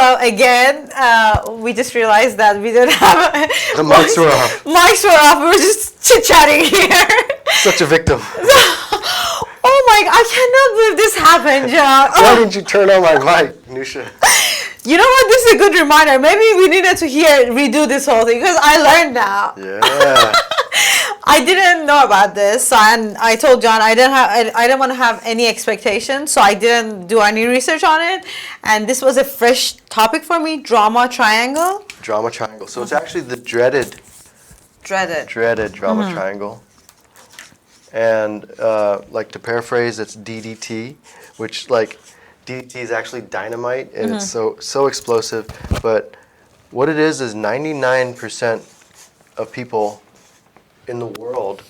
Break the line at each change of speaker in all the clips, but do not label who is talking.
up again. We just realized that we didn't have
The mics were off.
Mics were off. We were just chit-chatting here.
Such a victim.
Oh my, I cannot believe this happened, John.
Why didn't you turn on my mic, Nusha?
You know what? This is a good reminder. Maybe we needed to redo this whole thing because I learned now.
Yeah.
I didn't know about this, and I told John I didn't want to have any expectations, so I didn't do any research on it. And this was a fresh topic for me: drama triangle.
Drama triangle. So it's actually the dreaded drama triangle. And like to paraphrase, it's DDT, which like DDT is actually dynamite, and it's so explosive. But what it is 99% of people in the world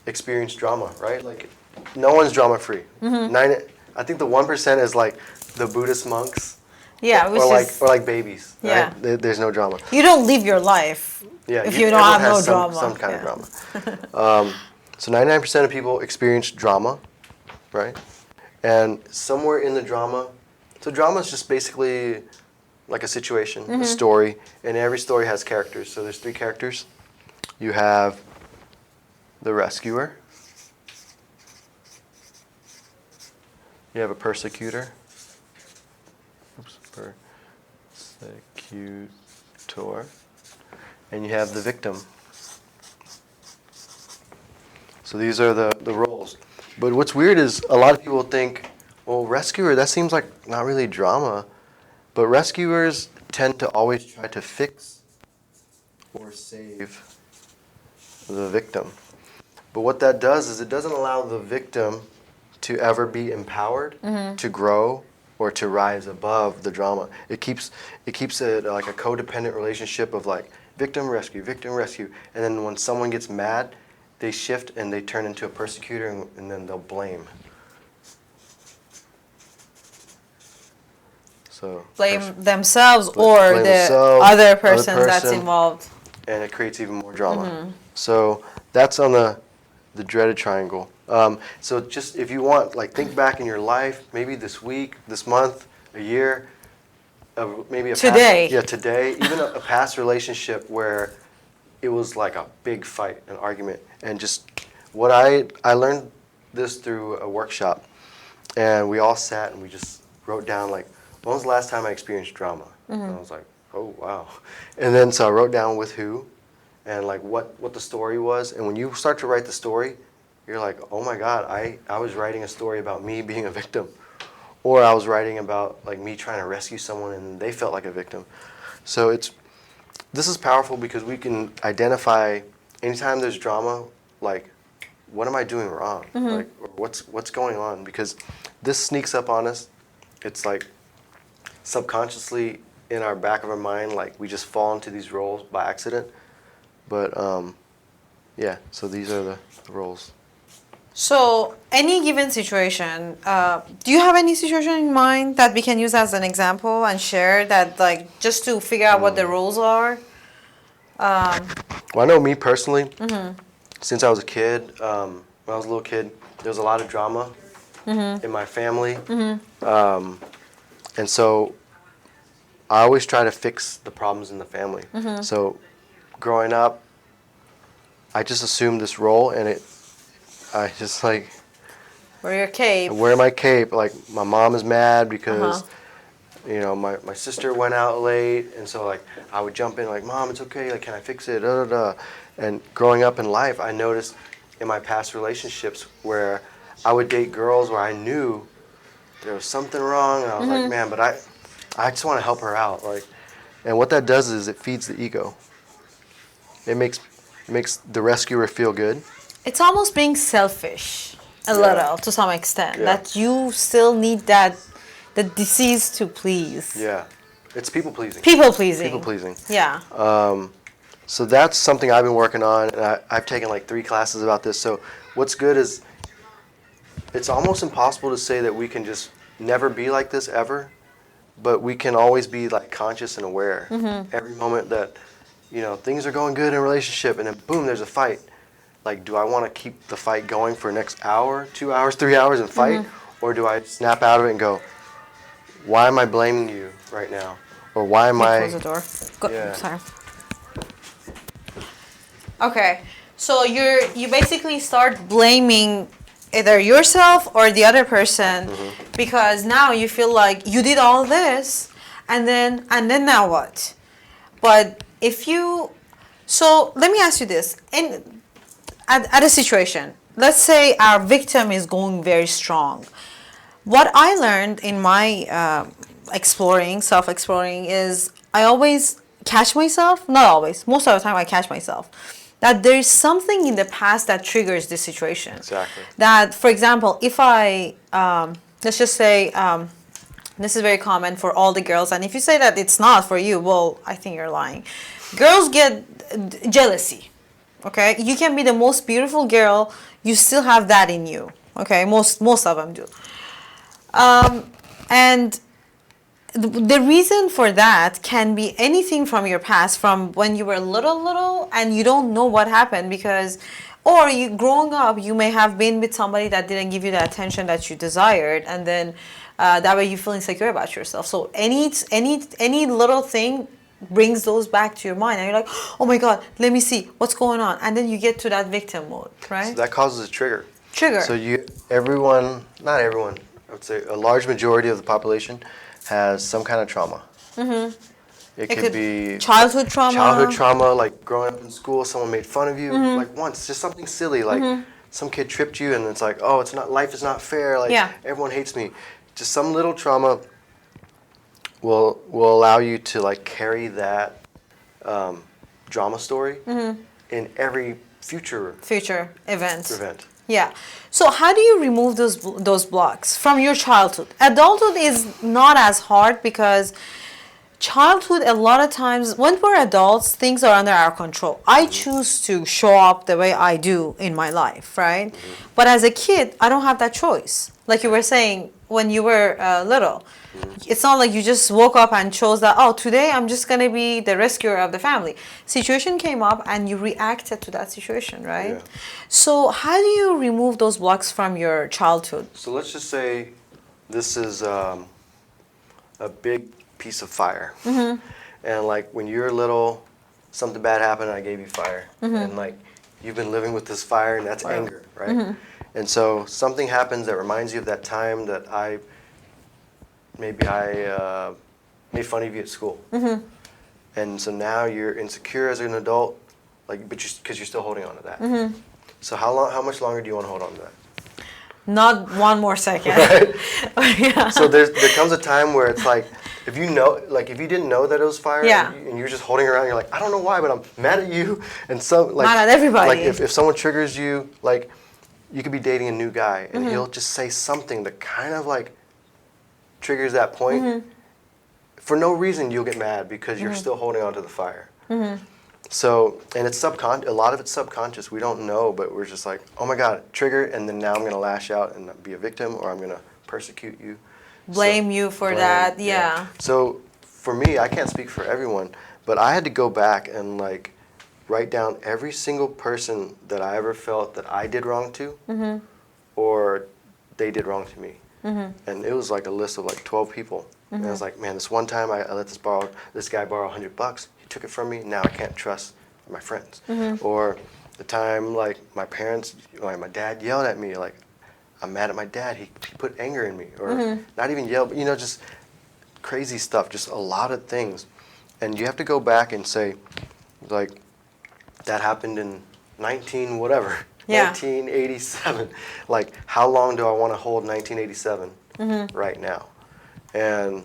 experience drama, right? Like no one's drama free. I think the 1% is like the Buddhist monks.
Yeah,
or like babies.
Yeah.
Right? There's no drama.
You don't live your life if you don't have no drama.
Some kind of drama. So 99% of people experience drama, right? And somewhere in the drama, so drama is just basically like a situation, a story, and every story has characters. So there's 3 characters. You have the rescuer. You have a persecutor. Persecutor. And you have the victim. So these are the roles. But what's weird is a lot of people think, well, rescuer, that seems like not really drama. But rescuers tend to always try to fix or save the victim. But what that does is it doesn't allow the victim to ever be empowered, to grow, or to rise above the drama. It keeps it like a codependent relationship of like victim, rescue, and then when someone gets mad, they shift and they turn into a persecutor, and then they'll blame. So
blame themselves or the other person that's involved.
And it creates even more drama. So that's on the dreaded triangle. So just if you want, like think back in your life, maybe this week, this month, a year, maybe a
today.
Today, even a past relationship where it was like a big fight, an argument, and just what I learned this through a workshop, and we all sat and we just wrote down like, when was the last time I experienced drama? And I was like, oh wow, and then so I wrote down with who, and like what the story was, and when you start to write the story, you're like, oh my God, I was writing a story about me being a victim, or I was writing about like me trying to rescue someone and they felt like a victim. So this is powerful because we can identify anytime there's drama, like what am I doing wrong? Like or what's going on? Because this sneaks up on us. It's like subconsciously in our back of our mind, like we just fall into these roles by accident. But yeah, so these are the roles.
So any given situation, do you have any situation in mind that we can use as an example and share that, like, just to figure out what the rules are?
Well, I know me personally, since I was a kid, when I was a little kid, there was a lot of drama in my family. And so I always try to fix the problems in the family. So growing up, I just assumed this role, and I just like
wear your cape.
I wear my cape. Like my mom is mad because you know my sister went out late, and so like I would jump in like, Mom, it's okay. Like, can I fix it? Da, da, da. And growing up in life, I noticed in my past relationships where I would date girls where I knew there was something wrong, and I was like, man, but I just want to help her out. Like, and what that does is it feeds the ego. It makes the rescuer feel good.
It's almost being selfish a little to some extent. That you still need the disease to please.
Yeah, it's people pleasing.
People pleasing.
People pleasing.
Yeah.
So that's something I've been working on, and I've taken like 3 classes about this. So what's good is it's almost impossible to say that we can just never be like this ever, but we can always be like conscious and aware. Every moment that things are going good in a relationship, and then boom, there's a fight. Like, do I want to keep the fight going for the next hour, 2 hours, 3 hours and fight? Or do I snap out of it and go, why am I blaming you right now? Or why am I...
Close the door. Go,
Yeah.
Sorry. Okay, so you basically start blaming either yourself or the other person because now you feel like you did all this and then now what? But if you, so let me ask you this: at a situation, let's say our victim is going very strong. What I learned in my self-exploring, is I always catch myself, not always, most of the time I catch myself, that there is something in the past that triggers this situation.
Exactly.
That, for example, if I, let's just say, this is very common for all the girls, and if you say that it's not for you, well, I think you're lying. Girls get jealousy, okay? You can be the most beautiful girl, you still have that in you, okay? Most of them do. And the reason for that can be anything from your past, from when you were little, and you don't know what happened because, or you growing up, you may have been with somebody that didn't give you the attention that you desired, and then that way you feel insecure about yourself. So any little thing brings those back to your mind, and you're like, oh my God, let me see what's going on, and then you get to that victim mode, right?
So that causes a trigger.
Trigger.
So not everyone, I would say a large majority of the population has some kind of trauma. Mm-hmm. It could be
childhood trauma.
Like growing up in school, someone made fun of you, like once, just something silly, like some kid tripped you, and it's like, oh, it's not, life is not fair, like everyone hates me. Just some little trauma will allow you to like carry that drama story in every future event.
Yeah. So how do you remove those blocks from your childhood? Adulthood is not as hard because childhood, a lot of times when we're adults, things are under our control. I choose to show up the way I do in my life, right? But as a kid, I don't have that choice. Like you were saying, when you were little, it's not like you just woke up and chose that, oh, today I'm just going to be the rescuer of the family. Situation came up and you reacted to that situation, right?
Yeah.
So how do you remove those blocks from your childhood?
So let's just say this is a big piece of fire. And like when you were little, something bad happened and I gave you fire. And like you've been living with this fire, and that's anger, right? And so something happens that reminds you of that time that I made fun of you at school. And so now you're insecure as an adult, like, but because you're still holding on to that. So how much longer do you want to hold on to that?
Not one more second.
Right?
Yeah.
So there comes a time where it's like, if you didn't know that it was fire, and you're just holding around, you're like, I don't know why, but I'm mad at you, and mad
at everybody.
Like if someone triggers you, like you could be dating a new guy, and he'll just say something that kind of like triggers that point. For no reason, you'll get mad because you're still holding on to the fire. So, and it's subconscious. A lot of it's subconscious. We don't know, but we're just like, oh my God, trigger, and then now I'm gonna lash out and be a victim, or I'm gonna persecute you.
Blame you for that, yeah.
So for me, I can't speak for everyone, but I had to go back and like write down every single person that I ever felt that I did wrong to, or they did wrong to me. And it was like a list of like 12 people. And I was like, man, this one time I let this guy borrow $100. He took it from me. Now I can't trust my friends. Or the time like my parents, like my dad yelled at me, like I'm mad at my dad. He put anger in me, or not even yell, but just crazy stuff, just a lot of things. And you have to go back and say, like, that happened in 1987. Like, how long do I want to hold 1987 right now? And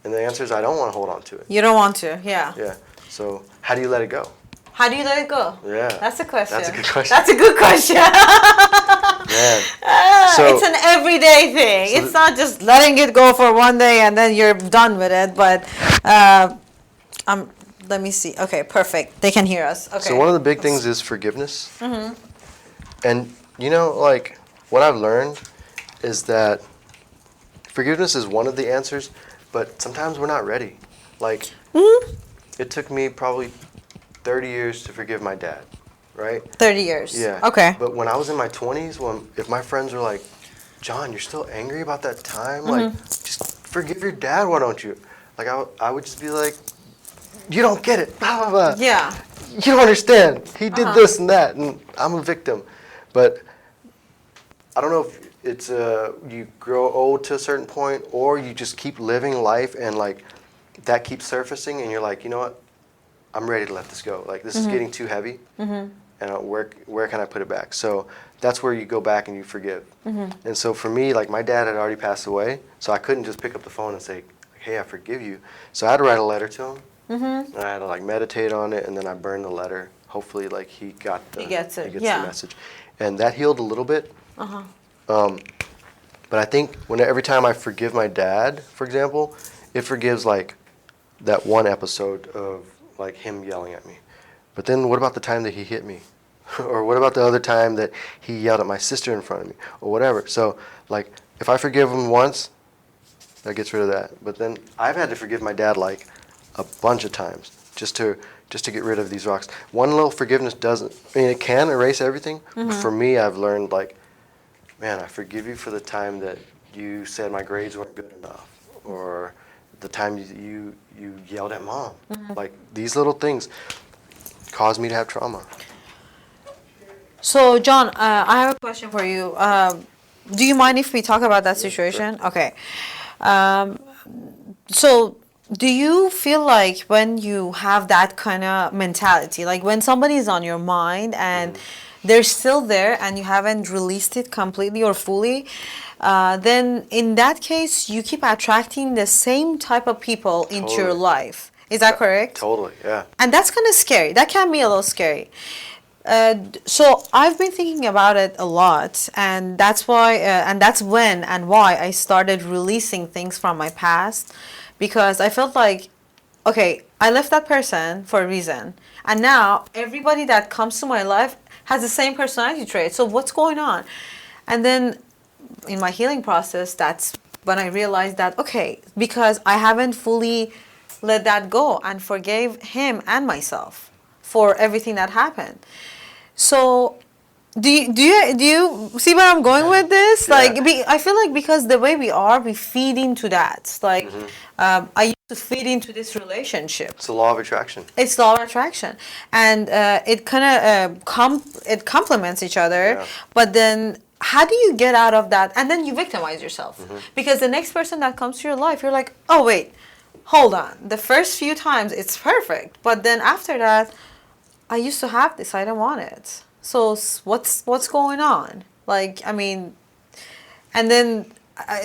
the answer is I don't want to hold on to it.
You don't want to, yeah.
Yeah. So how do you let it go?
How do you let it go?
Yeah.
That's a question.
That's a good question.
That's a good question.
Man.
It's an everyday thing. It's not just letting it go for one day and then you're done with it. But let me see. Okay, perfect. They can hear us. Okay.
So one of the big things is forgiveness. And like what I've learned is that forgiveness is one of the answers, but sometimes we're not ready. Like it took me probably 30 years to forgive my dad, right?
30 years.
Yeah.
Okay.
But when I was in my 20s, if my friends were like, John, you're still angry about that time? Like, just forgive your dad, why don't you? Like, I would just be like, you don't get it, blah, blah, blah.
Yeah.
You don't understand. He did this and that, and I'm a victim. But I don't know if it's you grow old to a certain point, or you just keep living life, and like that keeps surfacing, and you're like, you know what? I'm ready to let this go. Like, this is getting too heavy, and where can I put it back? So that's where you go back and you forgive. And so for me, like, my dad had already passed away, so I couldn't just pick up the phone and say, hey, I forgive you. So I had to write a letter to him, and I had to like meditate on it, and then I burned the letter. Hopefully, like, he gets
it,
the
yeah.
message, and that healed a little bit. But I think every time I forgive my dad, for example, it forgives like that one episode of like him yelling at me. But then what about the time that he hit me? Or what about the other time that he yelled at my sister in front of me? Or whatever. So like if I forgive him once, that gets rid of that. But then I've had to forgive my dad like a bunch of times just to get rid of these rocks. One little forgiveness doesn't, I mean, it can erase everything. But for me, I've learned like, man, I forgive you for the time that you said my grades weren't good enough, or the time you yelled at mom. Like, these little things caused me to have trauma.
So, John, I have a question for you. Do you mind if we talk about that situation?
Sure.
Okay. So, do you feel like when you have that kind of mentality, like when somebody is on your mind and they're still there and you haven't released it completely or fully, then in that case, you keep attracting the same type of people into your
Totally.
life. Is that correct?
Totally, yeah.
And that's kind of scary. That can be a little scary. So I've been thinking about it a lot, and that's why, and that's when and why I started releasing things from my past, because I felt like, okay, I left that person for a reason, and now everybody that comes to my life has the same personality trait. So what's going on? And then in my healing process, that's when I realized that, okay, because I haven't fully let that go and forgave him and myself for everything that happened. So do you see where I'm going with this?
Yeah.
Like, I feel like because the way we feed into that. Like, I used to feed into this relationship.
It's the law of attraction.
It's law of attraction, and it kind of it complements each other.
Yeah.
But then, how do you get out of that? And then you victimize yourself because the next person that comes to your life, you're like, oh wait, hold on. The first few times it's perfect, but then after that, I used to have this. I don't want it. So what's going on? Like, I mean, and then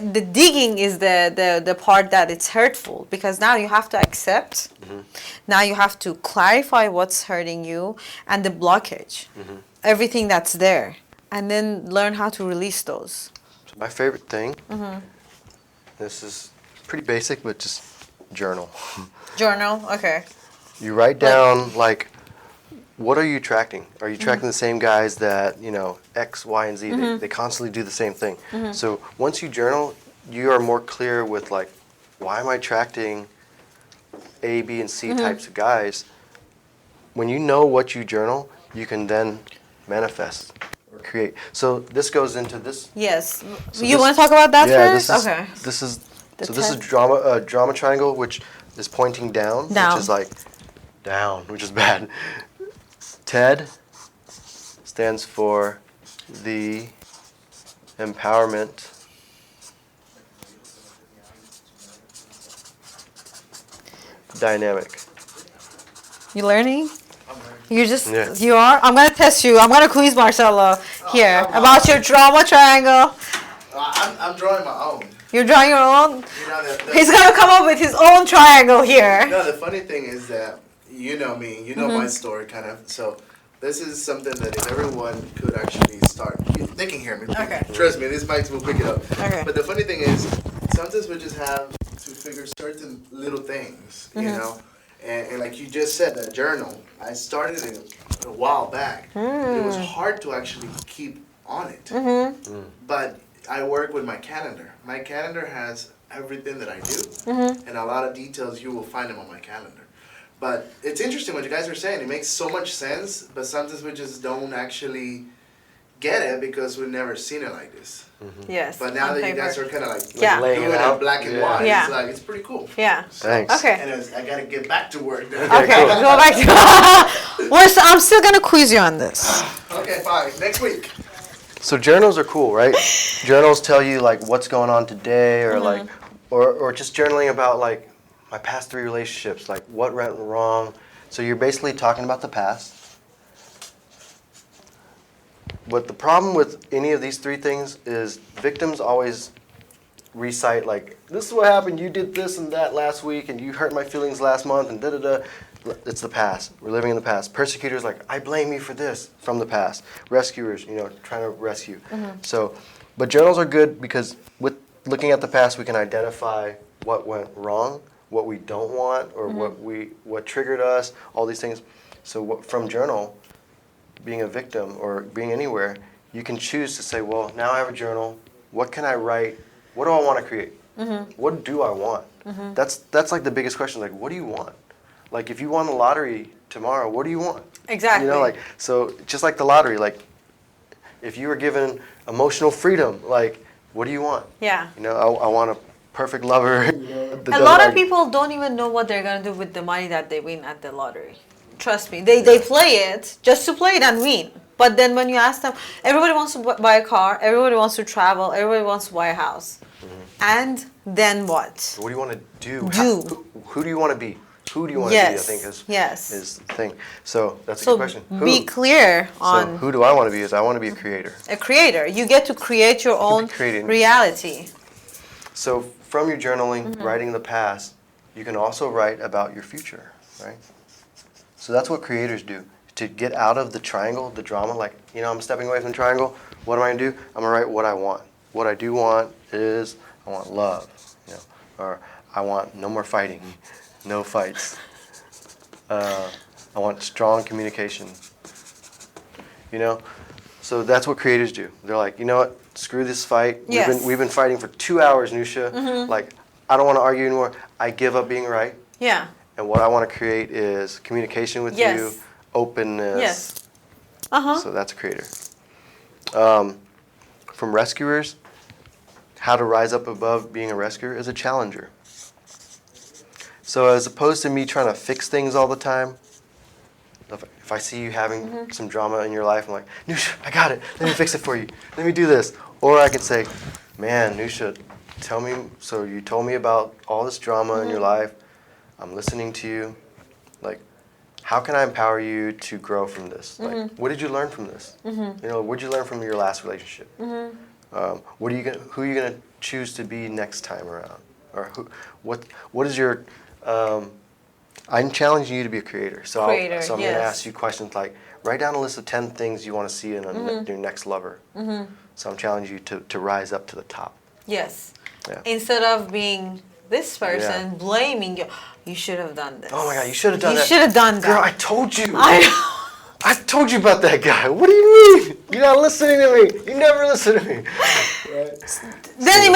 the digging is the part that it's hurtful, because now you have to accept. Now you have to clarify what's hurting you and the blockage, everything that's there, and then learn how to release those.
So my favorite thing, this is pretty basic, but just journal.
Journal, okay.
You write down, like, what are you attracting? Are you attracting the same guys that, X, Y, and Z? They constantly do the same thing. So once you journal, you are more clear with, like, why am I attracting A, B, and C types of guys? When you know what you journal, you can then manifest or create. So this goes into this.
Yes.
So
You
this-
want to talk about that
yeah,
first?
This is,
Okay.
This is
The
so this is
ten-
drama triangle, which is pointing down,
Down.
which is like down, which is bad. TED stands for the empowerment dynamic.
You learning? You just
Yeah.
you are. I'm gonna test you. I'm gonna quiz Marcelo here
come
about
on.
your drama triangle.
I'm drawing my own.
You're drawing your own.
You know,
He's gonna come up with his own triangle here.
no, the funny thing is that you know me, you know my story kind of. So this is something that if everyone could actually start, they can hear me.
Okay.
Trust me, these mics will pick it up.
Okay.
But the funny thing is, sometimes we just have to figure certain little things, you know. And like you just said, that journal, I started it a while back. It was hard to actually keep on it. But I work with my calendar. My calendar has everything that I do, and a lot of details you will find them on my calendar. But it's interesting what you guys are saying. It makes so much sense, but sometimes we just don't actually get it because we've never seen it like this.
Yes.
But now
on
that you guys
paper.
are kind of like
Yeah.
laying
doing
it
it
out.
in black and
Yeah.
white,
Yeah.
it's like it's pretty cool.
Yeah.
Thanks.
Okay.
Anyways, I gotta get back to work now.
Okay, go back to. I'm still gonna quiz you on this.
Okay, fine. Next week.
So journals are cool, right? Journals tell you like what's going on today, or like, or just journaling about like my past 3 relationships, like what went wrong. So you're basically talking about the past. But the problem with any of these 3 things is victims always recite like, this is what happened, you did this and that last week, and you hurt my feelings last month, and da-da-da. It's the past. We're living in the past. Persecutors like, I blame you for this, from the past. Rescuers, trying to rescue. So, but journals are good because with looking at the past, we can identify what went wrong, what we don't want, or what triggered us, all these things. So from journal, being a victim or being anywhere, you can choose to say, well, now I have a journal. What can I write? What do I want to create? What do I want? That's like the biggest question. Like, what do you want? Like, if you won the lottery tomorrow, what do you want?
Exactly.
So just like the lottery, like, if you were given emotional freedom, like, what do you want?
Yeah.
I want a perfect lover.
A lot of people don't even know what they're gonna do with the money that they win at the lottery. Trust me, they play it just to play it and win. But then when you ask them, everybody wants to buy a car, everybody wants to travel, everybody wants to buy a house. And then what?
What do you want to do?
Do.
Who do you want to be? Who do you want to be? I think is the thing. So that's a good question.
Be clear on
So who do I want to be? I want to be a creator.
a creator. You get to create your own
creating.
reality.
So from your journaling, writing the past, you can also write about your future, right? So that's what creators do. To get out of the triangle, the drama, like, I'm stepping away from the triangle, what am I going to do? I'm going to write what I want. What I do want is, I want love, or I want no more fighting, no fights. I want strong communication, So that's what creators do. They're like, you know what, screw this fight.
Yes.
We've been fighting for 2 hours, Nusha. Like, I don't want to argue anymore. I give up being right.
Yeah.
And what I want to create is communication with
Yes.
you, openness.
Yes. Uh-huh.
So that's a creator. From rescuers, how to rise up above being a rescuer is a challenger. So as opposed to me trying to fix things all the time, if I see you having some drama in your life, I'm like, Nusha, I got it. Let me fix it for you. Let me do this. Or I could say, man, Nusha, tell me, so you told me about all this drama in your life. I'm listening to you. Like, how can I empower you to grow from this? Like, what did you learn from this? What did you learn from your last relationship? Who are you gonna choose to be next time around? Or what is your? I'm challenging you to be a creator. So I'm gonna ask you questions like, write down a list of 10 things you want to see in your next lover. So I'm challenging you to rise up to the top.
Yes.
Yeah.
Instead of being this person blaming you, you should have done this.
Oh my God, you should have done that.
You should have done that.
Girl, I told you.
I
told you about that guy. What do you mean? You're not listening to me. You never listen to me. Right?
Then it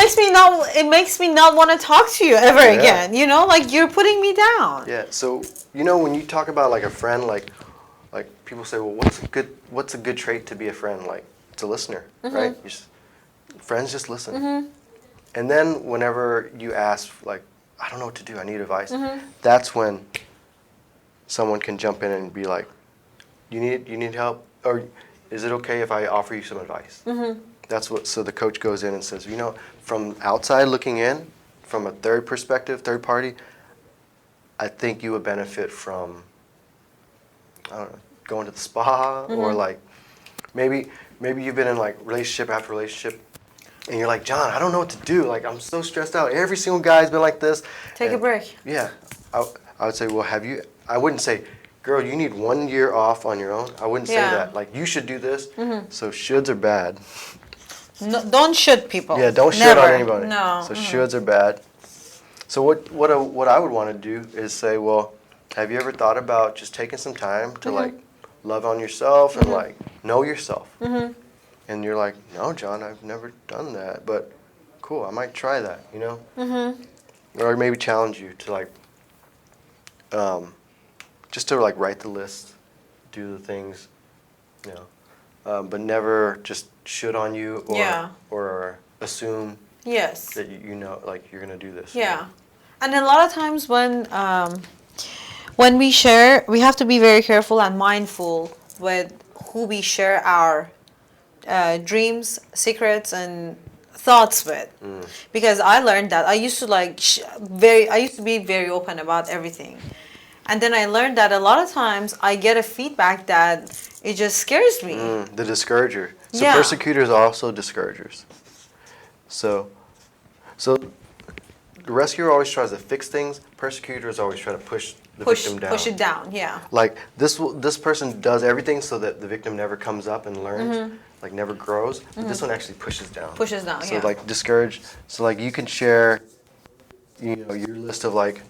makes me not want to talk to you ever again. Like you're putting me down.
Yeah. So when you talk about like a friend, like people say, well, what's a good trait to be a friend? Like, it's a listener, right? Friends just listen. And then whenever you ask, like, I don't know what to do, I need advice, that's when someone can jump in and be like, you need help? Or is it okay if I offer you some advice? So the coach goes in and says, from outside looking in, from a third party, I think you would benefit from, I don't know, going to the spa, or like, maybe you've been in like relationship after relationship, and you're like, John, I don't know what to do. Like, I'm so stressed out. Every single guy's been like this.
Take a break.
Yeah. I would say, well, I wouldn't say, girl, you need 1 year off on your own. I wouldn't say that. Like, you should do this. So shoulds are bad.
No, don't should people.
Yeah, don't should on anybody.
No.
So shoulds are bad. So what I would want to do is say, well, have you ever thought about just taking some time to like love on yourself and like know yourself? And you're like, no, John, I've never done that, but cool, I might try that, Or maybe challenge you to like, just to like write the list, do the things, but never just should on you or
Yeah.
or assume
Yes.
that you know, like you're gonna do this.
Yeah, and a lot of times when we share, we have to be very careful and mindful with who we share our dreams, secrets, and thoughts with. Because I learned that I used to I used to be very open about everything, and then I learned that a lot of times I get a feedback that it just scares me.
The discourager. So
Yeah.
persecutors are also discouragers. So the rescuer always tries to fix things. Persecutors always try to push the victim down.
Push it down. Yeah.
Like this person does everything so that the victim never comes up and learns, like never grows. But this one actually pushes down.
Pushes down.
So
Yeah.
like discourage. So like you can share, you know, your list of like,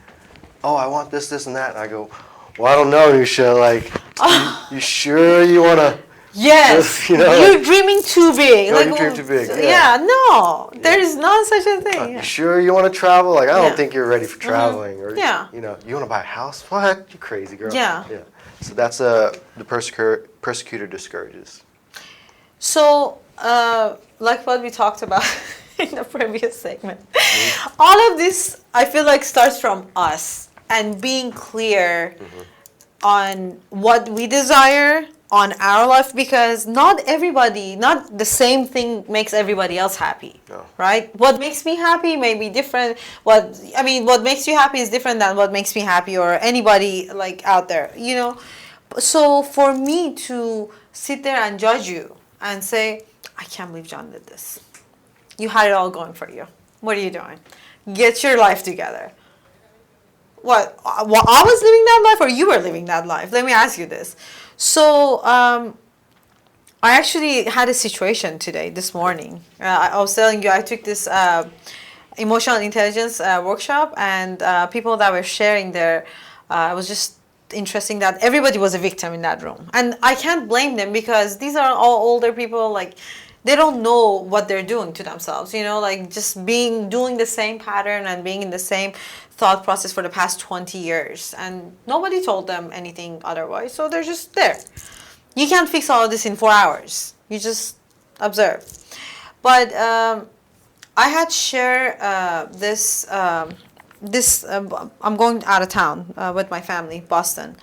oh, I want this, this, and that. And I go, well, I don't know, Nusha. Like, you sure you wanna?
Yes,
You know,
you're
like-
dreaming too big.
No, you dream too big, yeah.
Yeah, no, there is not such a thing.
You
Yeah.
sure you want to travel? Like, I don't
Yeah.
think you're ready for traveling. Or
Yeah.
you know, you want to buy a house? What? You crazy girl.
Yeah.
Yeah. So that's the persecutor discourages.
So, like what we talked about in the previous segment, all of this I feel like starts from us and being clear on what we desire on our life, because not the same thing makes everybody else happy.
No.
Right? What makes me happy may be different. What makes you happy is different than what makes me happy or anybody like out there, you know. So for me to sit there and judge you and say, I can't believe John did this. You had it all going for you. What are you doing? Get your life together. What I was living that life or you were living that life? Let me ask you this. So I actually had a situation this morning. I was telling you I took this emotional intelligence workshop, and people that were sharing there, it was just interesting that everybody was a victim in that room. And I can't blame them because these are all older people, like they don't know what they're doing to themselves, you know, like just doing the same pattern and being in the same thought process for the past 20 years. And nobody told them anything otherwise. So they're just there. You can't fix all of this in 4 hours. You just observe. But I had shared I'm going out of town with my family, Boston,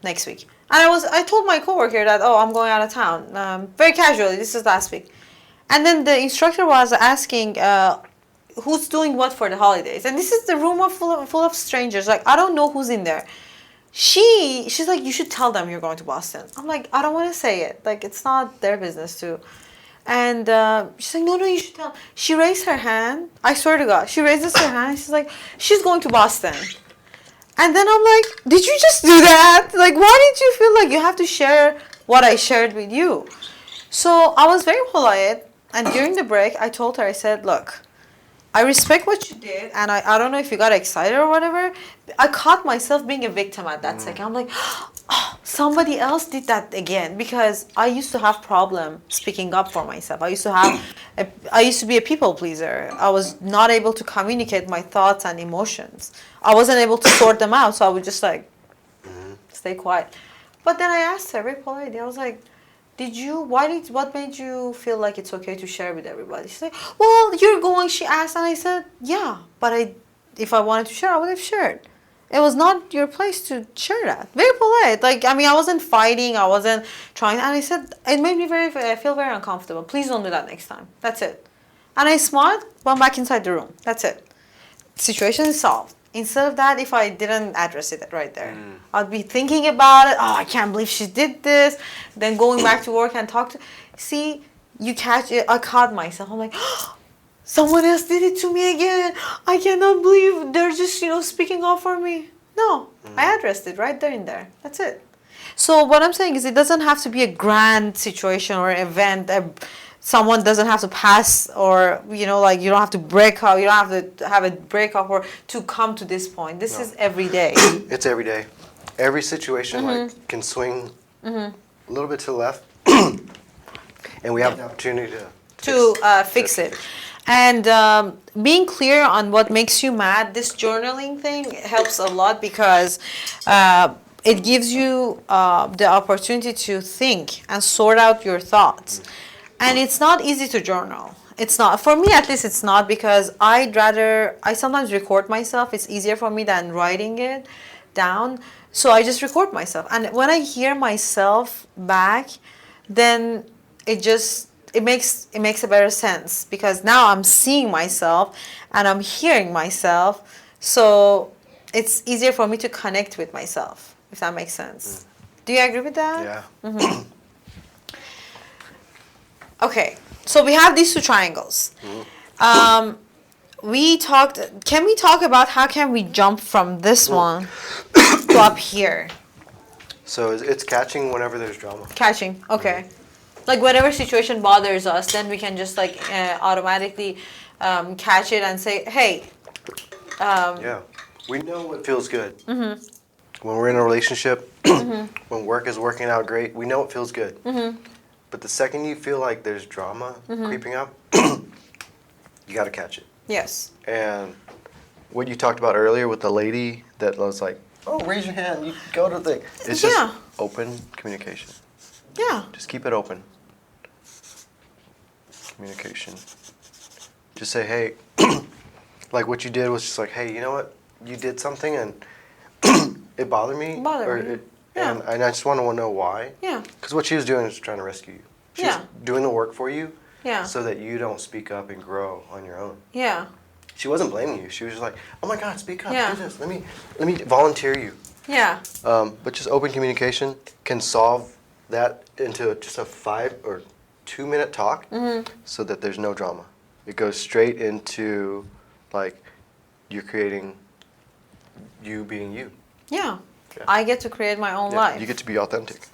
next week. And I told my coworker that, oh, I'm going out of town, very casually. This is last week. And then the instructor was asking who's doing what for the holidays. And this is the room full of strangers. Like, I don't know who's in there. She's like, you should tell them you're going to Boston. I'm like, I don't want to say it. Like, it's not their business to. And she's like, no, you should tell. She raised her hand. I swear to God. She raises her hand. She's like, she's going to Boston. And then I'm like, did you just do that? Like, why did you feel like you have to share what I shared with you? So I was very polite. And during the break, I told her, I said, look, I respect what you did. And I don't know if you got excited or whatever. I caught myself being a victim at that second. I'm like, oh, somebody else did that again. Because I used to have problem speaking up for myself. I used to be a people pleaser. I was not able to communicate my thoughts and emotions. I wasn't able to sort them out. So I would just like stay quiet. But then I asked her very politely. I was like, what made you feel like it's okay to share with everybody? She's like, well, you're going, she asked. And I said, yeah, but if I wanted to share, I would have shared. It was not your place to share that. Very polite. Like, I mean, I wasn't fighting. I wasn't trying. And I said, it made me I feel very uncomfortable. Please don't do that next time. That's it. And I smiled, went back inside the room. That's it. Situation is solved. Instead of that, if I didn't address it right there, I'd be thinking about it. Oh, I can't believe she did this. Then going back to work and see, you catch it. I caught myself. I'm like, oh, someone else did it to me again. I cannot believe they're just, speaking up for me. No, I addressed it right there and there. That's it. So what I'm saying is it doesn't have to be a grand situation or event. Someone doesn't have to pass or, you don't have to break up. You don't have to have a breakup or to come to this point. This is every day.
It's every day. Every situation can swing a little bit to the left. And we have the opportunity
to fix it. And being clear on what makes you mad, this journaling thing helps a lot because it gives you the opportunity to think and sort out your thoughts. And it's not easy to journal. It's not, for me at least, it's not, because I sometimes record myself. It's easier for me than writing it down. So I just record myself. And when I hear myself back, then it makes a better sense, because now I'm seeing myself and I'm hearing myself. So it's easier for me to connect with myself, if that makes sense. Do you agree with that?
Yeah.
Okay, so we have these two triangles. Can we talk about how can we jump from this one to up here?
So it's catching whenever there's drama.
Catching, okay. Like whatever situation bothers us, then we can just like automatically catch it and say, hey.
Yeah. We know what feels good. When we're in a relationship, when work is working out great, we know it feels good. But the second you feel like there's drama creeping up, you got to catch it.
Yes.
And what you talked about earlier with the lady that was like, oh, raise your hand, you go to the thing. It's just open communication.
Yeah.
Just keep it open. Communication. Just say, hey, like what you did was just like, hey, you know what? You did something and it bothered me. And I just want to know why.
Yeah.
Because what she was doing is trying to rescue you. She was doing the work for you.
Yeah.
So that you don't speak up and grow on your own.
Yeah.
She wasn't blaming you. She was just like, oh my God, speak up,
Yeah.
do this. Let me volunteer you.
Yeah.
But just open communication can solve that into just a 5 or 2 minute talk so that there's no drama. It goes straight into like you're creating you being you.
Yeah.
Yeah.
I get to create my own life.
You get to be authentic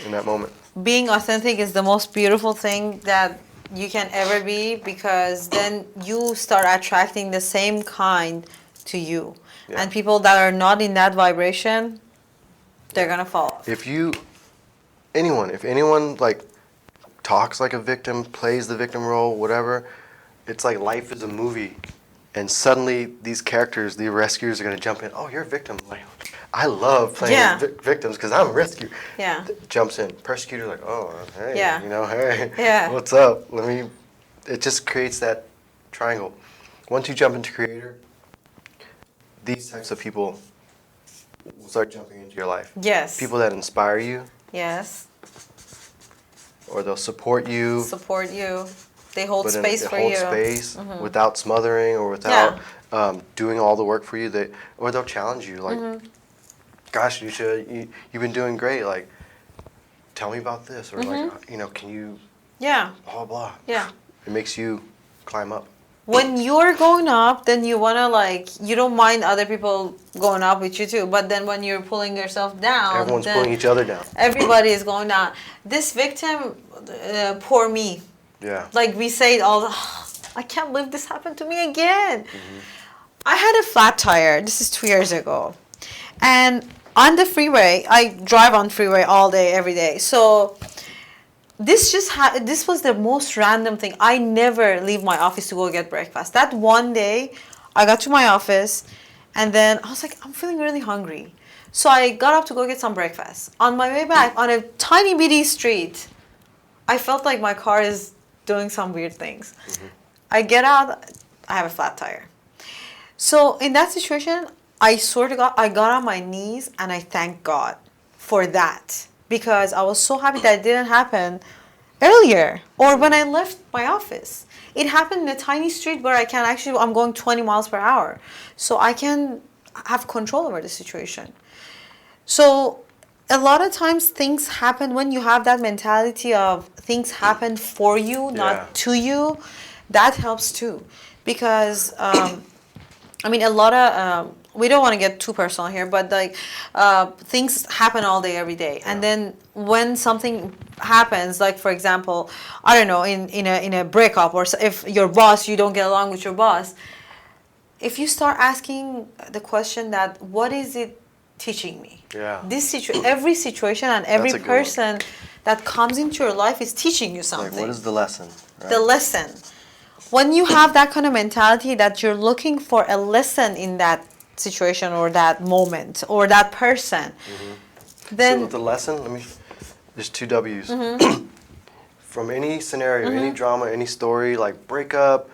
in that moment.
Being authentic is the most beautiful thing that you can ever be, because then you start attracting the same kind to you.
Yeah.
And people that are not in that vibration, they're gonna fall off.
If anyone like talks like a victim, plays the victim role, whatever, it's like life is a movie. And suddenly these characters, the rescuers, are going to jump in. Oh, you're a victim. Like, I love playing victims because I'm a rescue.
Yeah.
Jumps in. Persecutor, like, oh, hey,
Yeah.
Hey,
Yeah.
what's up? It just creates that triangle. Once you jump into creator, these types of people will start jumping into your life.
Yes.
People that inspire you,
Yes.
or they'll support you.
Support you. They hold
but
space
in,
for
hold
you.
space without smothering or without doing all the work for you. Or they'll challenge you. Like, gosh, you've been doing great. Like, tell me about this. Or like, can you
Yeah.
blah, blah.
Yeah.
It makes you climb up.
When you're going up, then you wanna you don't mind other people going up with you too. But then when you're pulling yourself down,
Everyone's
then
pulling each other down.
everybody is going down. This victim, poor me.
Yeah.
Like we say it all, I can't believe this happened to me again. I had a flat tire. This is 2 years ago. And on the freeway, I drive on freeway all day, every day. So this this was the most random thing. I never leave my office to go get breakfast. That one day, I got to my office and then I was like, I'm feeling really hungry. So I got up to go get some breakfast. On my way back, on a tiny bitty street, I felt like my car is doing some weird things. I get out, I have a flat tire. So in that situation, I got on my knees and I thank God for that, because I was so happy that it didn't happen earlier or when I left my office. It happened in a tiny street where I'm going 20 miles per hour. So I can have control over the situation. So a lot of times things happen when you have that mentality of things happen for you, not to you. That helps too, because a lot of we don't want to get too personal here, but like things happen all day, every day, and then when something happens, like for example, I don't know, in a breakup, or if your boss, you don't get along with your boss, if you start asking the question that what is it teaching me?
Yeah.
Every situation and every
That's a good
person that comes into your life is teaching you something.
Like, what is the lesson? Right?
The lesson. When you have that kind of mentality that you're looking for a lesson in that situation or that moment or that person, Then
So the lesson, there's two W's.
Mm-hmm.
From any scenario, any drama, any story, like breakup,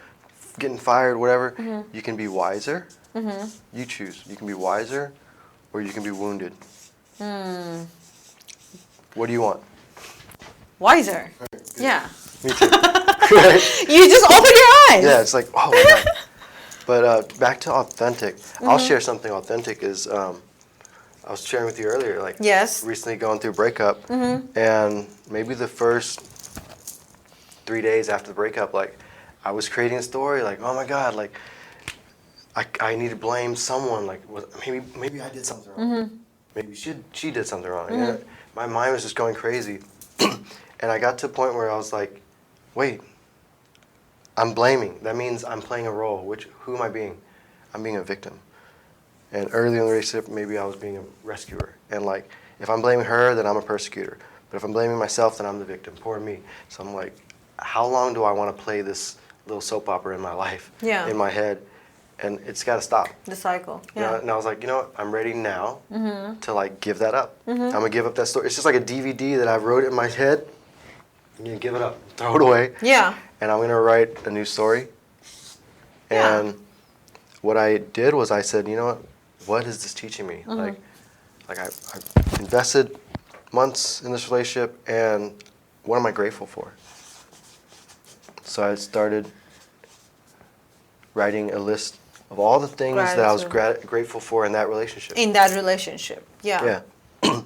getting fired, whatever,
Mm-hmm.
you can be wiser. You choose. You can be wiser or you can be wounded.
Hmm.
What do you want?
wiser. Yeah.
Me too.
You just open your eyes.
Yeah, it's like, oh my God. But back to authentic. I'll share something authentic is, I was sharing with you earlier, like
Yes.
recently going through a breakup, and maybe the first 3 days after the breakup, like I was creating a story, like, oh my God, like I need to blame someone, like maybe I did something wrong, maybe she did something wrong. And my mind was just going crazy, and I got to a point where I was like, wait, I'm blaming. That means I'm playing a role. Who am I being? I'm being a victim. And early in the relationship, maybe I was being a rescuer. And like, if I'm blaming her, then I'm a persecutor. But if I'm blaming myself, then I'm the victim. Poor me. So I'm like, how long do I want to play this little soap opera in my life,
Yeah.
in my head? And it's got to stop.
The cycle.
You know?
Yeah.
And I was like, you know what? I'm ready now to like give that up. I'm gonna give up that story. It's just like a DVD that I wrote in my head. I'm gonna give it up, throw it away.
Yeah.
And I'm gonna write a new story.
Yeah.
And what I did was I said, you know what is this teaching me? Like I invested months in this relationship, and what am I grateful for? So I started writing a list of all the things that I was grateful for in that relationship.
In that relationship. Yeah.
Yeah.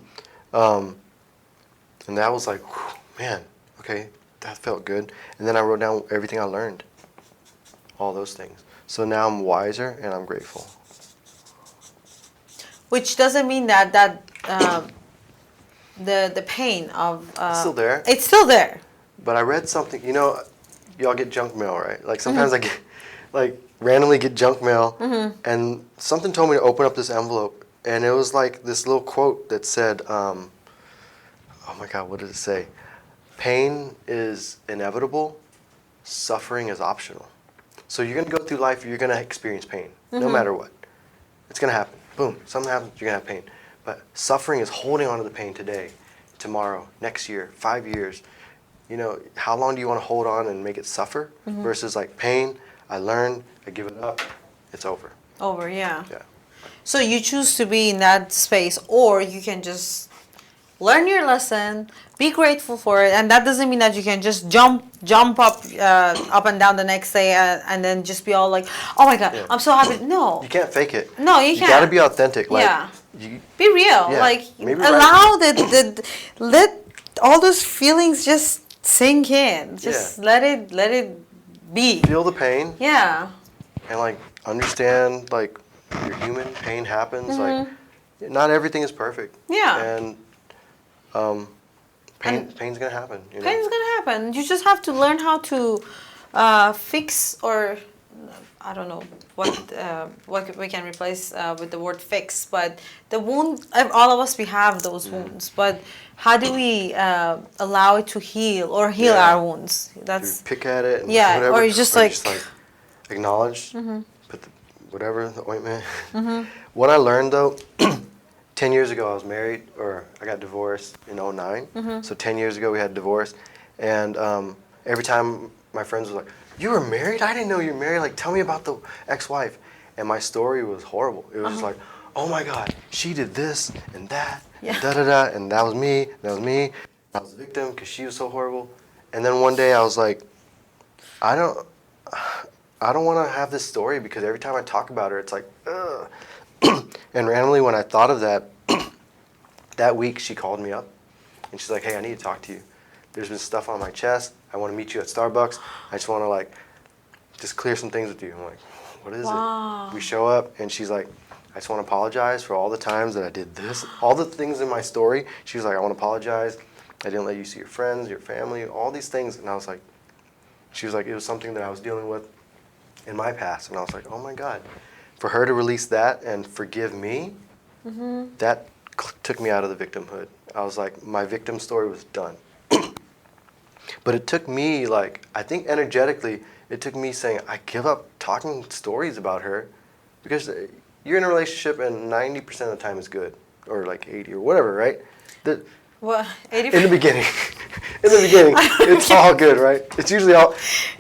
And that was like, whew, man, okay, that felt good. And then I wrote down everything I learned, all those things. So now I'm wiser and I'm grateful.
Which doesn't mean that the pain of
It's still there.
It's still there.
But I read something, y'all get junk mail, right? Like sometimes I get, like randomly get junk mail, and something told me to open up this envelope, and it was like this little quote that said, oh my God, what did it say? Pain is inevitable, suffering is optional. So you're gonna go through life, you're gonna experience pain, no matter what. It's gonna happen. Boom, something happens, you're gonna have pain. But suffering is holding on to the pain today, tomorrow, next year, 5 years. How long do you want to hold on and make it suffer versus like pain, I learned, I give it up, it's over.
Over, yeah.
Yeah.
So you choose to be in that space, or you can just learn your lesson, be grateful for it, and that doesn't mean that you can just jump up and down the next day and then just be all like, oh my God, I'm so happy. No,
You can't fake it.
No, you
You
can't.
gotta be authentic. Like,
Yeah.
you,
be real.
Yeah,
Like
maybe
allow let all those feelings just sink in. Just let it be.
feel the pain
Yeah.
and like understand like you're human, pain happens. Like not everything is perfect.
Yeah.
And pain's gonna happen.
Pain's gonna happen. You just have to learn how to fix, or I don't know what we can replace with the word fix, but the wound. All of us, we have those wounds, but how do we allow it to heal or heal
Yeah.
our wounds?
You
That's
pick at it and
Yeah,
whatever.
or you just like-
acknowledge, put the ointment. What I learned though, 10 years ago I was married, or I got divorced in 09. So 10 years ago we had divorce, and every time my friends were like, you were married? I didn't know you were married. Like, tell me about the ex-wife. And my story was horrible. It was just like, oh my God, she did this and that,
Yeah.
and da-da-da, and that was me, I was a victim because she was so horrible. And then one day I was like, I don't want to have this story because every time I talk about her, it's like, ugh. And randomly when I thought of that, that week she called me up and she's like, hey, I need to talk to you. There's been stuff on my chest. I want to meet you at Starbucks. I just want to like, just clear some things with you. I'm like, what is
Wow.
it? We show up and she's like, I just want to apologize for all the times that I did this, all the things in my story. She was like, I want to apologize. I didn't let you see your friends, your family, all these things. And I was like, she was like, it was something that I was dealing with in my past. And I was like, oh my God. For her to release that and forgive me, that took me out of the victimhood. I was like, my victim story was done. But it took me, like, I think energetically, it took me saying, I give up talking stories about her, because you're in a relationship and 90% of the time is good, or like 80 or whatever, right?
Well,
In the beginning, it's all good, right? It's usually all,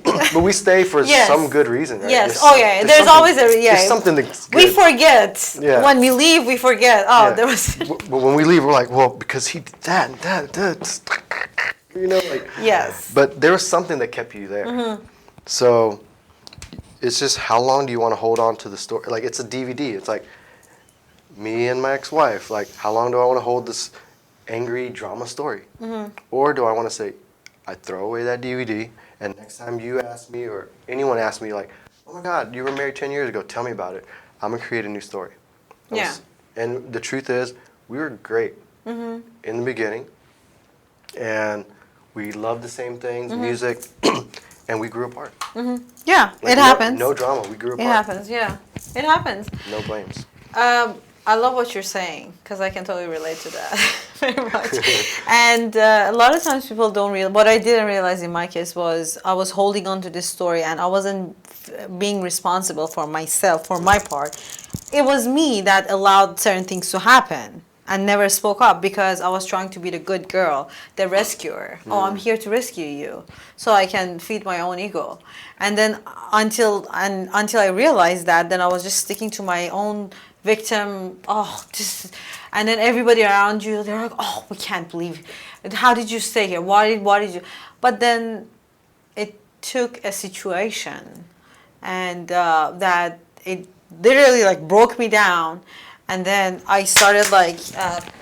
but we stay for
Yes.
some good reason, right?
Yes. Oh yeah. There's
something-
always a yeah.
There's something that's good.
We forget.
Yeah.
When we leave, we forget. Oh,
Yeah.
there was.
But when we leave, we're like, well, because he did that and that, and that, you know, like.
Yes.
But there was something that kept you there. So it's just how long do you want to hold on to the story? Like it's a DVD. It's like me and my ex-wife. Like how long do I want to hold this angry drama story? Or do I want to say, I throw away that DVD, and next time you ask me or anyone asks me like, oh my God, you were married 10 years ago, tell me about it. I'm gonna create a new story.
Yeah.
And the truth is, we were great in the beginning, and we loved the same things, music, and we grew apart.
Yeah.
Like,
It happens.
No drama. We grew
It
apart.
happens. Yeah. It happens.
No blames.
I love what you're saying because I can totally relate to that very much. And a lot of times people don't realize, what I didn't realize in my case was I was holding on to this story and I wasn't being responsible for myself, for my part. It was me that allowed certain things to happen and never spoke up because I was trying to be the good girl, the rescuer. Oh, I'm here to rescue you so I can feed my own ego. And then until I realized that, then I was just sticking to my own victim. Oh, this, and then everybody around you, they're like, oh, we can't believe it. How did you stay here? Why did you? But then it took a situation and that it literally like broke me down. And then I started like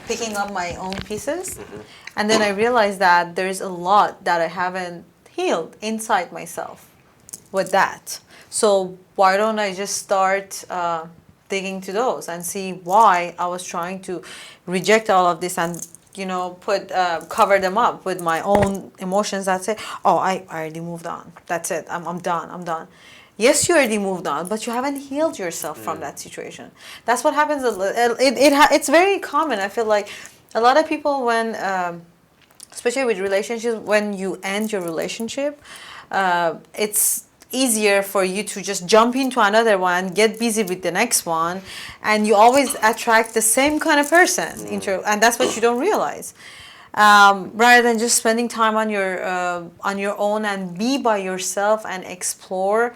picking up my own pieces. And then I realized that there's a lot that I haven't healed inside myself with that. So why don't I just start digging to those and see why I was trying to reject all of this and, you know, cover them up with my own emotions that say, oh, I already moved on. That's it. I'm done. Yes, you already moved on, but you haven't healed yourself from that situation. That's what happens. It's very common. I feel like a lot of people when, especially with relationships, when you end your relationship, it's easier for you to just jump into another one, get busy with the next one, and you always attract the same kind of person, and that's what you don't realize. Rather than just spending time on your own and be by yourself and explore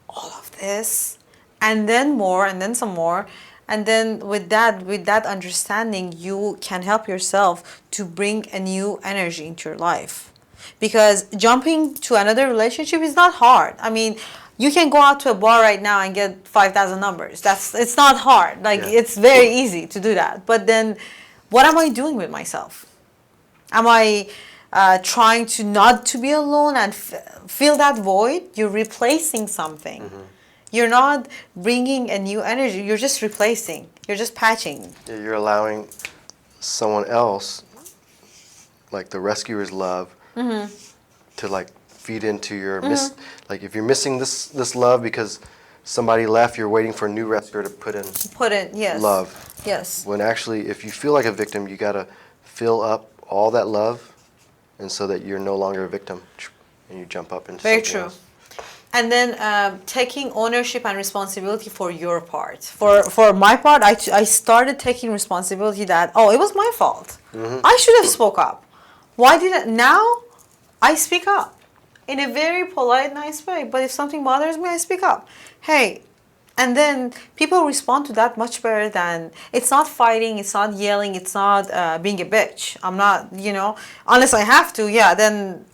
all of this, and then more, and then some more, and then with that understanding, you can help yourself to bring a new energy into your life. Because jumping to another relationship is not hard. I mean, you can go out to a bar right now and get 5,000 numbers. It's not hard. Like it's very easy to do that. But then, what am I doing with myself? Am I trying to not to be alone and fill that void? You're replacing something. You're not bringing a new energy. You're just replacing. You're just patching.
Yeah, you're allowing someone else, like the rescuer's love, to like feed into your like if you're missing this love because somebody left, you're waiting for a new rescuer to put in
Yes.
love.
Yes.
When actually, if you feel like a victim, you gotta fill up all that love, and so that you're no longer a victim, and you jump up into
Very
something
true.
else.
And then taking ownership and responsibility for your part. For my part, I started taking responsibility that, oh, it was my fault. I should have spoke up. Why didn't, now I speak up in a very polite, nice way. But if something bothers me, I speak up. Hey, and then people respond to that much better than, it's not fighting, it's not yelling, it's not being a bitch. I'm not, unless I have to, then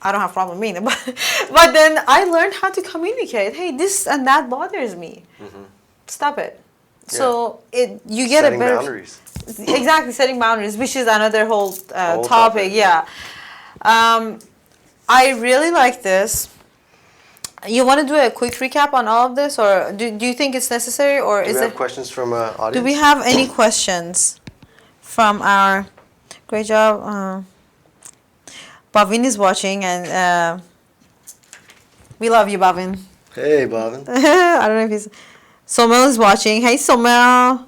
I don't have a problem being it. But then I learned how to communicate. Hey, this and that bothers me. Stop it. So you get
Setting
a better
boundaries.
Exactly, setting boundaries, which is another whole
Whole
topic. Yeah. I really like this. You want to do a quick recap on all of this, or do you think it's necessary, or
Do
is
we have
it?
questions from audience?
Do we have any questions from our? Great job. Bhavin is watching, and we love you, Bhavin.
Hey, Bhavin.
I don't know if he's. Somel is watching. Hey, Somel.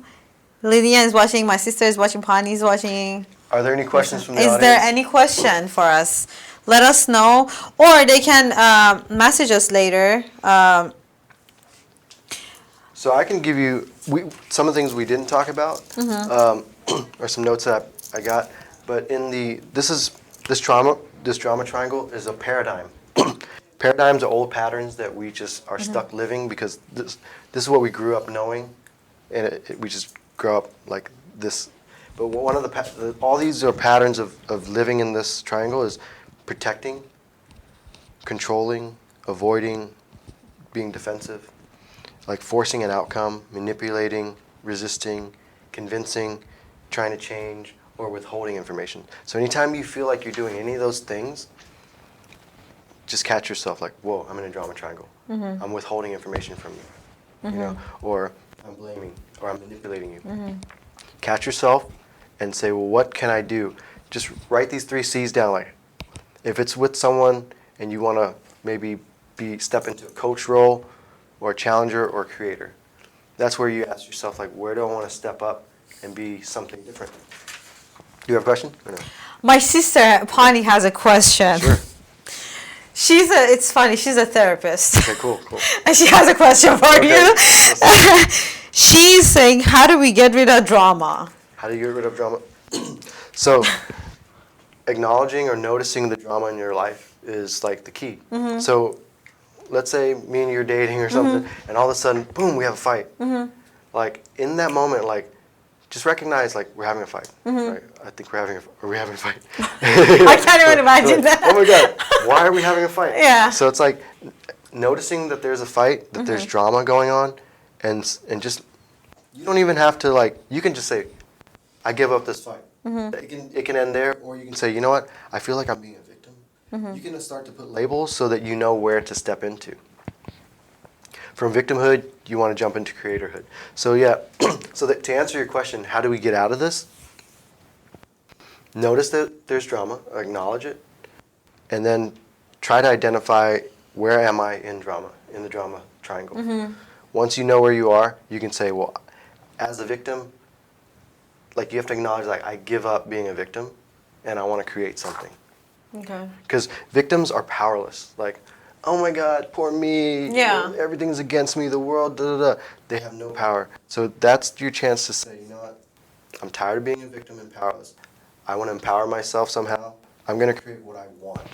Lydia is watching. My sister is watching. Pani is watching.
Are there any questions from the
Is
audience?
there any question for us? Let us know, or they can message us later.
So I can give you some of the things we didn't talk about, or some notes that I got. But in this drama triangle is a paradigm. Paradigms are old patterns that we just are stuck living because this is what we grew up knowing, and we just grow up like this. But one of all these are patterns of living in this triangle is protecting, controlling, avoiding, being defensive, like forcing an outcome, manipulating, resisting, convincing, trying to change, or withholding information. So anytime you feel like you're doing any of those things, just catch yourself like, whoa, I'm in a drama triangle. I'm withholding information from you, you know, or I'm blaming, or I'm manipulating you. Catch yourself and say, well, what can I do? Just write these 3 C's down. Like, if it's with someone and you want to maybe step into a coach role, or a challenger, or a creator, that's where you ask yourself, like, where do I want to step up and be something different? Do you have a question? Or no?
My sister Pani has a question.
Sure.
It's funny, she's a therapist.
Okay, cool.
And she has a question for
Okay,
you.
let's
She's saying, how do we get rid of drama?
How do you get rid of drama? So, acknowledging or noticing the drama in your life is like the key. So, let's say me and you're dating or something, and all of a sudden, boom, we have a fight. Like, in that moment, like, just recognize, like, we're having a fight. Right? I think are we having a fight?
I can't even imagine
Like,
that.
oh my God, why are we having a fight?
Yeah.
So it's like noticing that there's a fight, that there's drama going on, and just, you don't even have to, like, you can just say, I give up this fight. It can end there, or you can say, you know what, I feel like I'm being a victim. You can start to put labels so that you know where to step into. From victimhood, you want to jump into creatorhood. So yeah, to answer your question, how do we get out of this? Notice that there's drama, acknowledge it, and then try to identify where am I in the drama triangle. Once you know where you are, you can say, well, as a victim, like, you have to acknowledge, like, I give up being a victim and I want to create something.
Okay.
Because victims are powerless. Like, oh my God, poor me.
Yeah.
Everything's against me, the world, da da da. They have no power. So that's your chance to say, you know what? I'm tired of being a victim and powerless. I want to empower myself somehow. I'm going to create what I want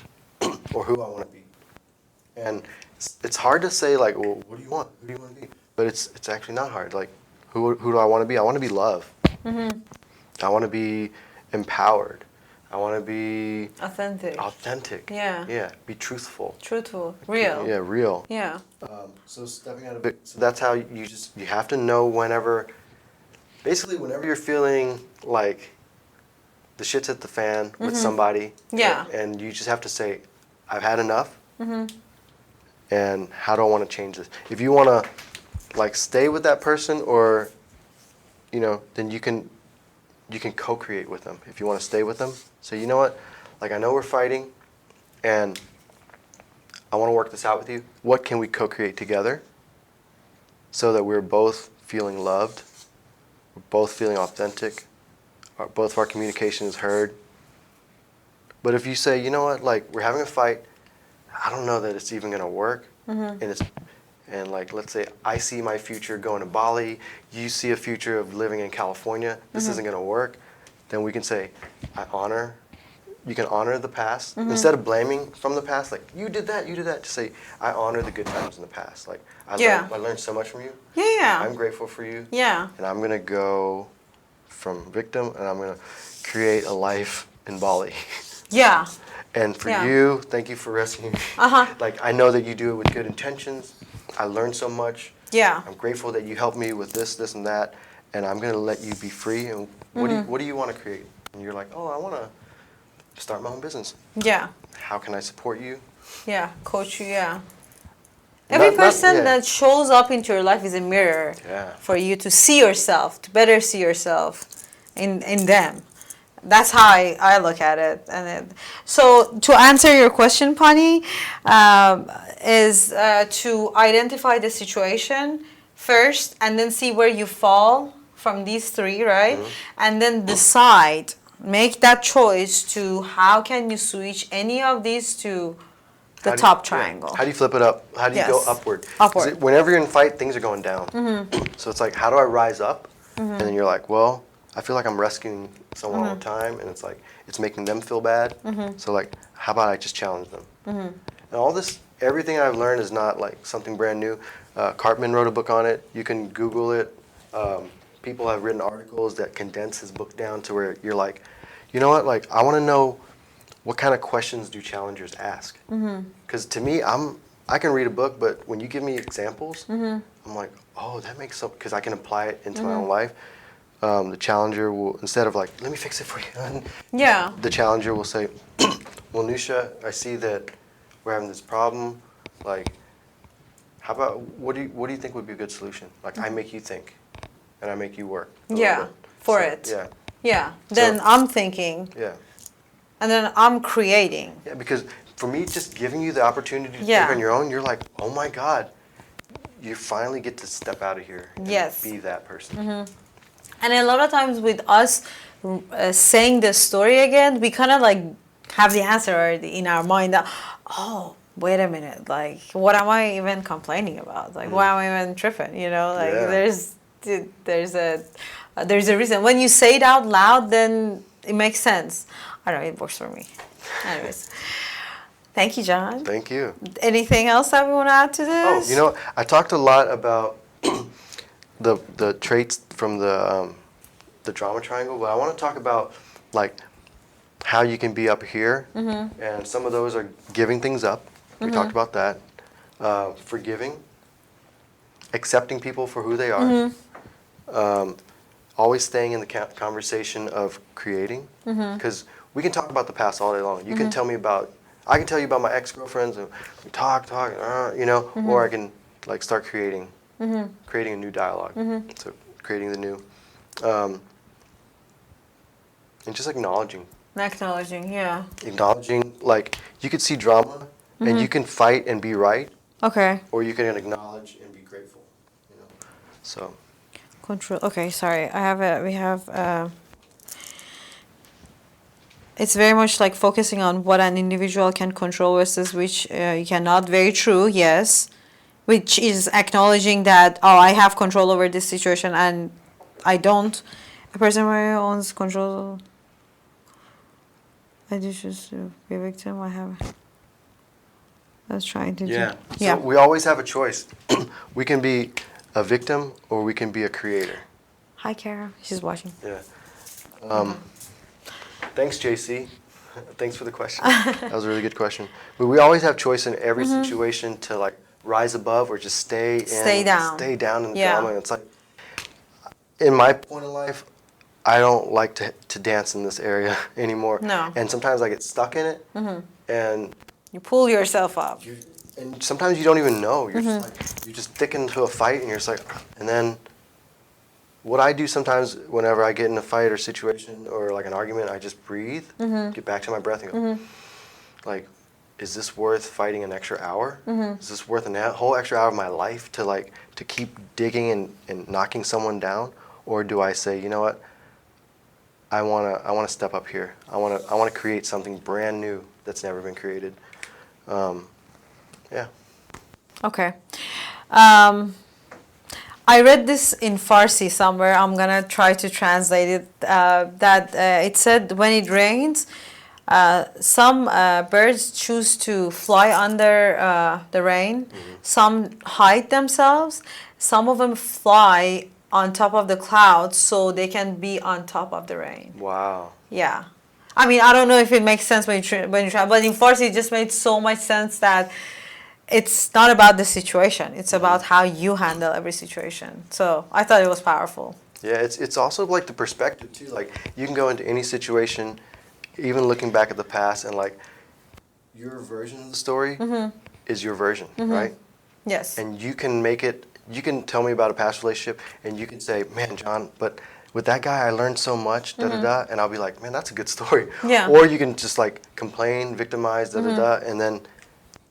or who I want to be. And it's hard to say, like, well, what do you want? Who do you want to be? But it's actually not hard. Like, who do I want to be? I want to be love. I want to be empowered. I want to be authentic.
Yeah.
Yeah. Be truthful.
Truthful. Real.
Yeah, real.
Yeah.
So stepping out of it. So that's how you have to know whenever you're feeling like the shit's hit the fan with somebody.
Yeah.
And you just have to say, I've had enough. And how do I want to change this? If you want to, like, stay with that person, or, you know, then you can co-create with them. If you want to stay with them, say, you know what, like, I know we're fighting, and I want to work this out with you. What can we co-create together so that we're both feeling loved, we're both feeling authentic, both of our communication is heard? But if you say, you know what, like, we're having a fight, I don't know that it's even going to work, and like, let's say I see my future going to Bali, you see a future of living in California, this isn't going to work, then we can say, you can honor the past. Instead of blaming from the past, like, you did that, to say, I honor the good times in the past. Like, I learned so much from you.
Yeah.
I'm grateful for you.
Yeah.
And I'm going to go from victim, and I'm going to create a life in Bali.
Yeah.
And for you, thank you for rescuing me. Like, I know that you do it with good intentions. I learned so much.
Yeah.
I'm grateful that you helped me with this, and that. And I'm going to let you be free. And what do you want to create? And you're like, oh, I want to start my own business.
Yeah.
How can I support you?
Yeah. Coach you, yeah. Every person that shows up into your life is a mirror for you to see yourself, to better see yourself in them. That's how I look at it. So to answer your question, Pani, is to identify the situation first and then see where you fall from these 3, right? And then decide, make that choice to how can you switch any of these to the top triangle.
How do you flip it up? How do you go upward?
Upward.
Whenever you're in fight, things are going down. So it's like, how do I rise up? And then you're like, well, I feel like I'm rescuing someone all the time, and it's like it's making them feel bad. So like, how about I just challenge them? And all this, everything I've learned is not like something brand new. Cartman wrote a book on it. You can Google it. People have written articles that condense his book down to where you're like, you know what? Like, I want to know what kind of questions do challengers ask? Because to me, I can read a book, but when you give me examples, I'm like, oh, that makes sense, because I can apply it into my own life. The challenger will, instead of like, let me fix it for you,
Yeah.
the challenger will say, well, Nusha, I see that we're having this problem. Like, how about, what do you think would be a good solution? Like, I make you think, and I make you work. a little
Yeah.
bit.
For
So,
it.
Yeah,
Yeah. Then
So-
I'm thinking,
yeah.
and then I'm creating.
Yeah, because for me, just giving you the opportunity to
Yeah.
think on your own, you're like, oh my God, you finally get to step out of here and
Yes.
be that person.
And a lot of times with us saying the story again, we kind of like have the answer already in our mind that, oh, wait a minute, like, what am I even complaining about? Like, why am I even tripping? You know, like,
Yeah.
there's a reason. When you say it out loud, then it makes sense. I don't know, it works for me. Anyways, thank you, John.
Thank you.
Anything else that we want to add to
Oh,
this?
you know, I talked a lot about the traits from the drama triangle, but I want to talk about like how you can be up here, and some of those are giving things up. We talked about that. Forgiving, accepting people for who they are, always staying in the conversation of creating, because we can talk about the past all day long. You can tell me about, I can tell you about my ex-girlfriends, and we talk, you know, or I can like start creating a new dialogue. So creating the new, and just acknowledging,
Yeah.
like you could see drama, and you can fight and be right,
Okay.
or you can acknowledge and be grateful, you know. So
Control. Okay, sorry. We have. It's very much like focusing on what an individual can control versus which you cannot. Very true. Yes, which is acknowledging that, oh, I have control over this situation and I don't. A person who owns control. I do choose to be a victim. I have. I was trying to.
yeah.
Do. Yeah.
So we always have a choice. We can be a victim or we can be a creator.
Hi, Kara. She's watching.
Yeah. Thanks, JC. Thanks for the question. That was a really good question. But we always have choice in every situation to like rise above or just stay
down.
Stay down in the
Yeah.
drama. And it's like, in my point in life, I don't like to dance in this area anymore.
No.
And sometimes I get stuck in it. And
You pull yourself up.
and sometimes you don't even know. You're just like, you just thick into a fight, and you're just like, and then what I do sometimes whenever I get in a fight or situation or like an argument, I just breathe, get back to my breath, and go, like, is this worth fighting an extra hour? Is this worth a whole extra hour of my life to keep digging and knocking someone down? Or do I say, you know what? I wanna step up here. I wanna create something brand new that's never been created. Yeah.
Okay. I read this in Farsi somewhere. I'm gonna try to translate it. It said when it rains, some birds choose to fly under the rain. Some hide themselves. Some of them fly on top of the clouds so they can be on top of the rain.
Wow.
Yeah. I mean, I don't know if it makes sense when you try, but in Farsi it just made so much sense that it's not about the situation. It's about how you handle every situation. So I thought it was powerful.
Yeah, it's also like the perspective too. Like you can go into any situation, even looking back at the past, and like your version of the story is your version, right?
Yes.
And you can make it. You can tell me about a past relationship, and you can say, "Man, John, but with that guy, I learned so much." Da da da, and I'll be like, "Man, that's a good story."
Yeah.
Or you can just like complain, victimize, da da da, and then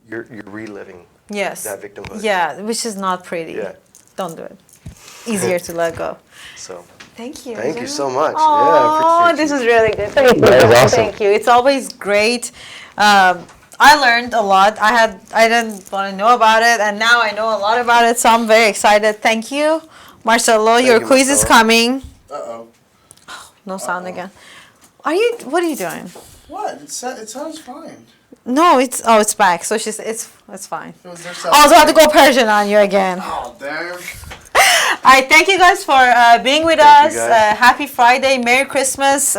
you're reliving
Yes.
that victimhood.
Yeah, which is not pretty.
Yeah.
Don't do it. Easier to let go.
So.
Thank you.
Thank you
Jenna.
so much.
Oh,
Yeah, I appreciate
this
you.
is really good. Thank you.
That was awesome.
Thank you. It's always great. I learned a lot. I didn't want to know about it, and now I know a lot about it. So I'm very excited. Thank you, Marcelo. Your
you,
quiz is
Marcelo.
coming.
Uh-oh.
no sound
Uh-oh.
again. What are you doing?
What? It sounds fine.
No, it's back. So it's fine.
It was their
I was about to go Persian on you again.
Oh, damn.
All right, thank you guys for being with
Thank
us.
you, guys.
Happy Friday, Merry Christmas,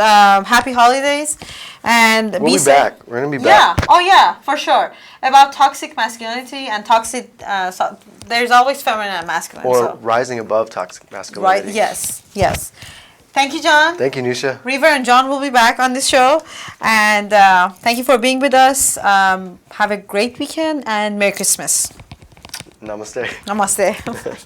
happy holidays, and
We'll be
safe.
back. We're gonna be
Yeah.
back.
Oh yeah, for sure. About toxic masculinity and toxic. There's always feminine and masculine.
Or
so.
rising above toxic masculinity.
Right. Yes. Yes. Thank you, John.
Thank you, Nisha.
River and John will be back on this show, and thank you for being with us. Have a great weekend and Merry Christmas.
Namaste.
Namaste.